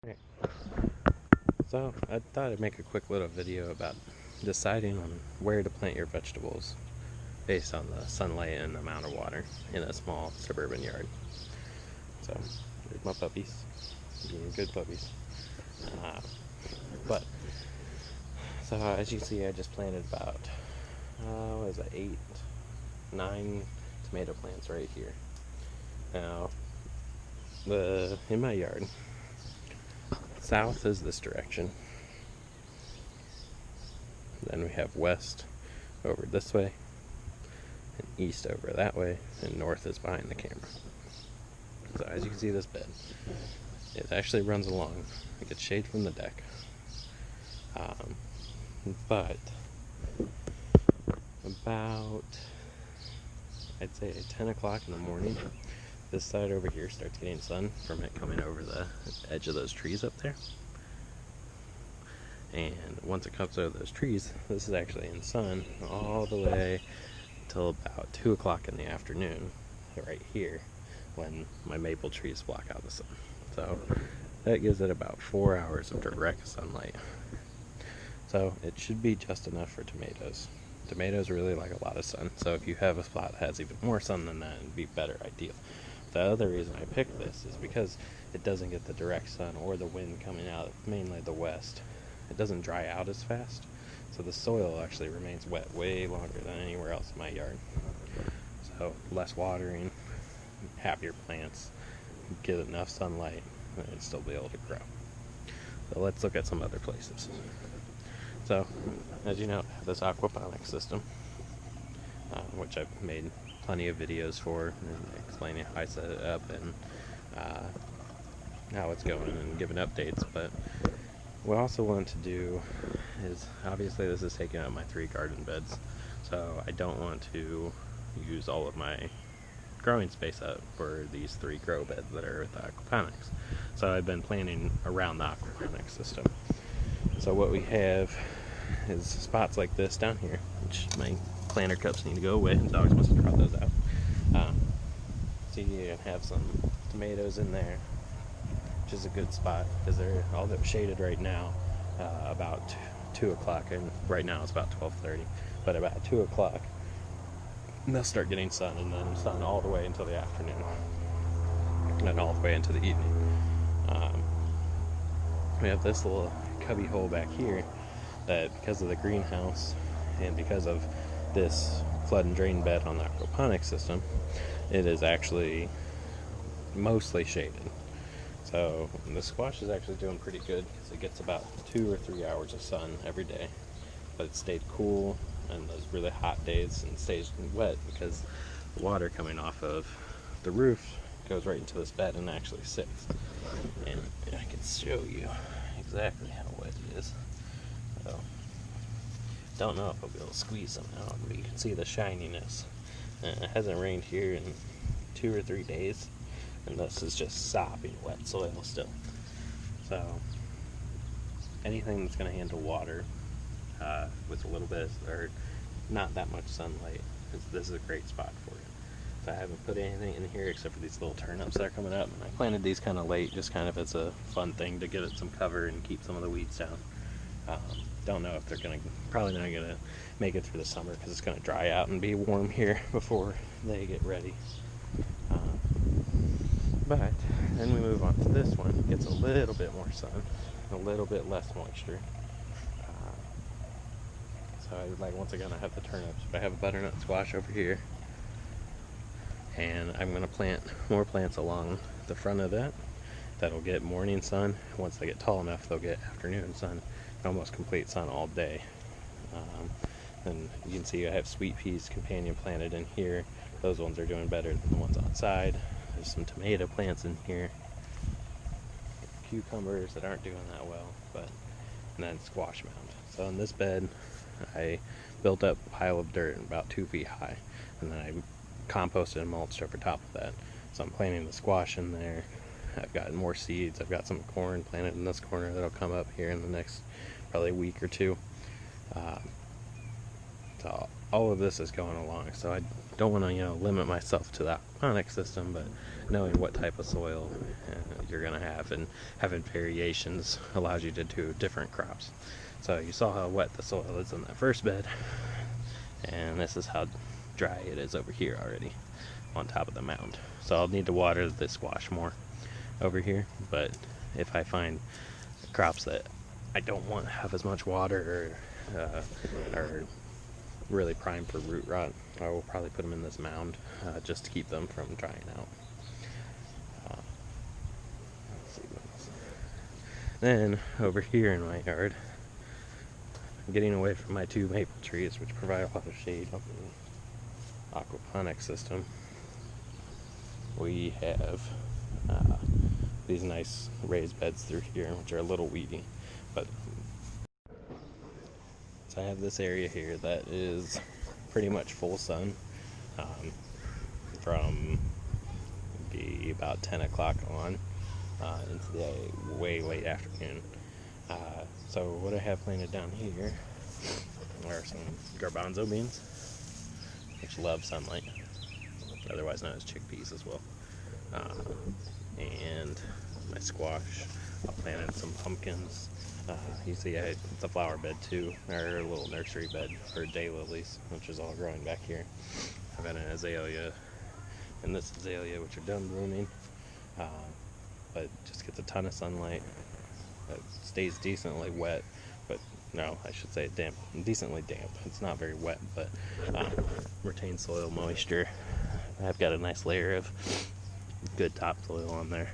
Right. So I thought I'd make a quick little video about deciding on where to plant your vegetables based on the sunlight and amount of water in a small suburban yard. So there's my puppies, being good puppies. Uh, but so as you see, I just planted about what is that, 9 tomato plants right here. Now in my yard, south is this direction. Then we have west over this way, and east over that way, and north is behind the camera. So as you can see, this bed, it actually runs along. It gets shade from the deck. But about, I'd say 10 o'clock in the morning, this side over here starts getting sun from it coming over the edge of those trees up there. And once it comes over those trees, this is actually in sun all the way till about 2 o'clock in the afternoon, right here, when my maple trees block out the sun. So that gives it about 4 hours of direct sunlight. So it should be just enough for tomatoes. Tomatoes really like a lot of sun, so if you have a spot that has even more sun than that, it'd be better ideal. The other reason I picked this is because it doesn't get the direct sun or the wind coming out, mainly the west. It doesn't dry out as fast, so the soil actually remains wet way longer than anywhere else in my yard. So less watering, happier plants, get enough sunlight, and it'd still be able to grow. So let's look at some other places. So, as you know, I have this aquaponics system, which I've made plenty of videos for, and explaining how I set it up and how it's going and giving updates. But what I also want to do is, obviously this is taking up my 3 garden beds, so I don't want to use all of my growing space up for these 3 grow beds that are with the aquaponics. So I've been planning around the aquaponics system. So what we have is spots like this down here, which my planter cups need to go away, and dogs must have brought those out. So you can have some tomatoes in there, which is a good spot because they're all shaded right now, about 2 o'clock, and right now it's about 12:30, but about 2 o'clock they'll start getting sun, and then sun all the way until the afternoon, and then all the way into the evening. We have this little cubby hole back here that, because of the greenhouse and because of this flood and drain bed on the aquaponics system, it is actually mostly shaded. So the squash is actually doing pretty good because it gets about 2 or 3 hours of sun every day, but it stayed cool on those really hot days and stays wet because the water coming off of the roof goes right into this bed and actually sits. And I can show you exactly how wet it is. So, don't know if I'll be able to squeeze some out, but you can see the shininess. It hasn't rained here in 2 or 3 days, and this is just sopping wet soil still. So anything that's going to handle water with a little bit or not that much sunlight, this is a great spot for it. So I haven't put anything in here except for these little turnips that are coming up, and I planted these kind of late, just kind of as a fun thing to give it some cover and keep some of the weeds down. Don't know if they're probably not gonna make it through the summer because it's gonna dry out and be warm here before they get ready. But then we move on to this one. It gets a little bit more sun, a little bit less moisture. So once again, I have the turnips, but I have a butternut squash over here, and I'm gonna plant more plants along the front of that. That'll get morning sun. Once they get tall enough, they'll get afternoon sun, almost complete sun all day. And you can see I have sweet peas companion planted in here. Those ones are doing better than the ones outside. There's some tomato plants in here, cucumbers that aren't doing that well, and then squash mound. So in this bed, I built up a pile of dirt about 2 feet high, and then I composted and mulched over top of that. So I'm planting the squash in there. I've got more seeds. I've got some corn planted in this corner that'll come up here in the next probably week or 2. So all of this is going along. So I don't want to limit myself to that aquaponics system, but knowing what type of soil you're going to have, and having variations allows you to do different crops. So you saw how wet the soil is in that first bed, and this is how dry it is over here already on top of the mound. So I'll need to water the squash more over here, but if I find crops that I don't want to have as much water or are really prime for root rot, I will probably put them in this mound just to keep them from drying out. Let's see what else. Then over here in my yard, getting away from my 2 maple trees, which provide a lot of shade on the aquaponics system, we have these nice raised beds through here, which are a little weedy, but so I have this area here that is pretty much full sun from be about 10 o'clock on into the way late afternoon. So what I have planted down here are some garbanzo beans, which love sunlight, otherwise known as chickpeas as well. And my squash. I planted some pumpkins. You see it's a flower bed too, or a little nursery bed for daylilies, which is all growing back here. I've got an azalea and this azalea, which are done blooming, but just gets a ton of sunlight. It stays decently wet, but no, I should say damp, decently damp. It's not very wet, but retains soil moisture. I've got a nice layer of good topsoil on there.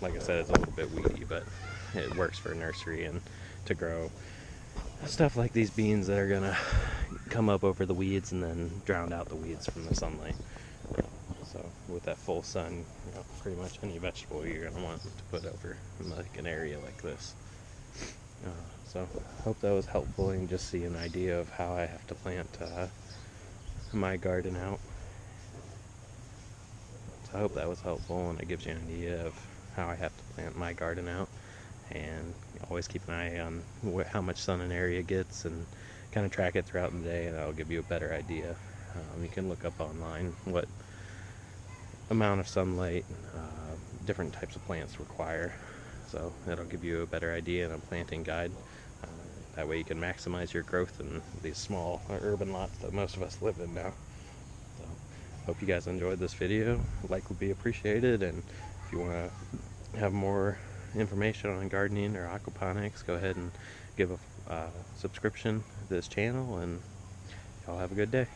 Like I said, it's a little bit weedy, but it works for a nursery and to grow stuff like these beans that are gonna come up over the weeds and then drown out the weeds from the sunlight. So with that full sun, pretty much any vegetable you're gonna want to put over in like an area like this. So hope that was helpful and just see an idea of how I have to plant my garden out. So I hope that was helpful and it gives you an idea of how I have to plant my garden out. And always keep an eye on how much sun an area gets and kind of track it throughout the day, and that'll give you a better idea. You can look up online what amount of sunlight different types of plants require, so that'll give you a better idea and a planting guide. That way you can maximize your growth in these small urban lots that most of us live in now. So hope you guys enjoyed this video. A like would be appreciated, and if you want to have more information on gardening or aquaponics, go ahead and give a subscription to this channel, and y'all have a good day.